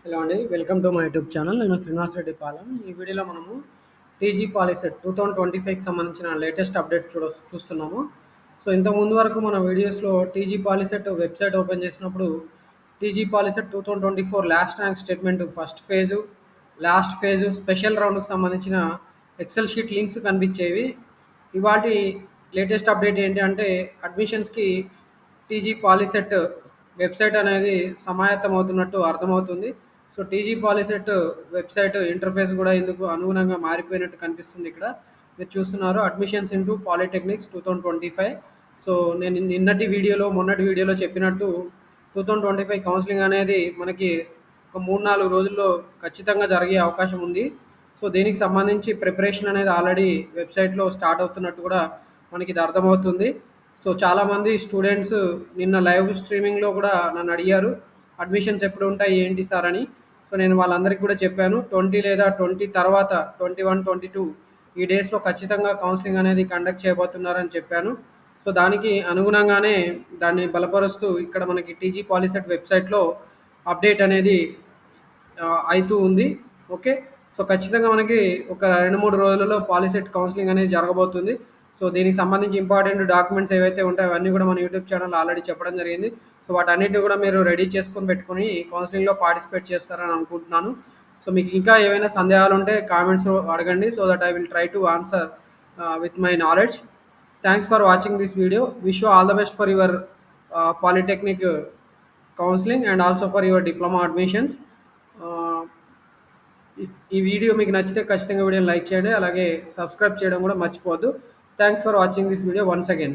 Hello అండి. Welcome to my YouTube channel. నేను శ్రీనివాస్ రెడ్డి పాలెం. ఈ వీడియోలో మనము టీజీ పాలిసెట్ 2025కి సంబంధించిన లేటెస్ట్ అప్డేట్ చూస్తున్నాము. సో, ఇంతకు ముందు వరకు మన వీడియోస్‌లో టీజీ పాలిసెట్ వెబ్‌సైట్ ఓపెన్ చేసినప్పుడు TG Polycet 2024 last rank statement first phase, last phase, special రౌండ్‌కి సంబంధించిన ఎక్సెల్ షీట్ లింక్స్ కనిపించేవి. ఇవాల్టి లేటెస్ట్ అప్డేట్ ఏంటి అంటే అడ్మిషన్స్‌కి టీజీ పాలిసెట్ వెబ్‌సైట్ అనేది సమాయత్తమవుతున్నట్టు అర్థమవుతుంది. So, TG Polycet website interface గూడా ఇందుకు అనుగుణంగా మారిపోయినట్టు కనిపిస్తుంది ఇక్కడ. మీరు చూస్తున్నారు అడ్మిషన్స్ ఇంటూ పాలిటెక్నిక్స్ 2025. సో, నేను నిన్నటి వీడియోలో, మొన్నటి వీడియోలో చెప్పినట్టు 2025 కౌన్సెలింగ్ అనేది మనకి ఒక 3, 4 రోజుల్లో ఖచ్చితంగా జరిగే అవకాశం ఉంది. సో, దీనికి సంబంధించి ప్రిపరేషన్ అనేది ఆల్రెడీ వెబ్‌సైట్‌లో స్టార్ట్ అవుతున్నట్టు కూడా మనకిది అర్థమవుతుంది. సో, చాలామంది స్టూడెంట్స్ నిన్న లైవ్ స్ట్రీమింగ్‌లో కూడా నన్నడిగారు. అడ్మిషన్స్ ఎప్పుడుంటాయి ఏంటి సార్ అని. సో, నేను వాళ్ళందరికీ కూడా చెప్పాను. 20 లేదా 20 తర్వాత 21, 22 ఈ డేస్‌లో ఖచ్చితంగా కౌన్సెలింగ్ అనేది కండక్ట్ చేయబోతున్నారని చెప్పాను. సో, దానికి అనుగుణంగానే దాన్ని బలపరుస్తూ ఇక్కడ మనకి టీజీ పాలిసెట్ వెబ్‌సైట్‌లో అప్డేట్ అనేది అయితూ ఉంది. ఓకే. సో, ఖచ్చితంగా మనకి ఒక 2, 3 రోజులలో పాలిసెట్ కౌన్సెలింగ్ అనేది జరగబోతుంది. సో, దీనికి సంబంధించి ఇంపార్టెంట్ డాక్యుమెంట్స్ ఏవైతే ఉంటాయో అవన్నీ కూడా మన యూట్యూబ్ ఛానెల్‌లో ఆల్రెడీ చెప్పడం జరిగింది. సో, వాటన్నిటిని కూడా మీరు రెడీ చేసుకొని పెట్టుకొని కౌన్సెలింగ్‌లో పార్టిసిపేట్ చేస్తారని అనుకుంటున్నాను. సో, మీకు ఇంకా ఏవైనా సందేహాలుంటే కామెంట్స్‌లో అడగండి. So that I will try to answer with my knowledge. Thanks for watching this video. Wish you all the best for your polytechnic counselling and also for your diploma admissions. ఆహ్, ఈ video మీకు నచ్చితే ఖచ్చితంగా వీడియోని like చేయండి. అలాగే subscribe చేయడం కూడా మర్చిపోవద్దు. Thanks for watching this video once again.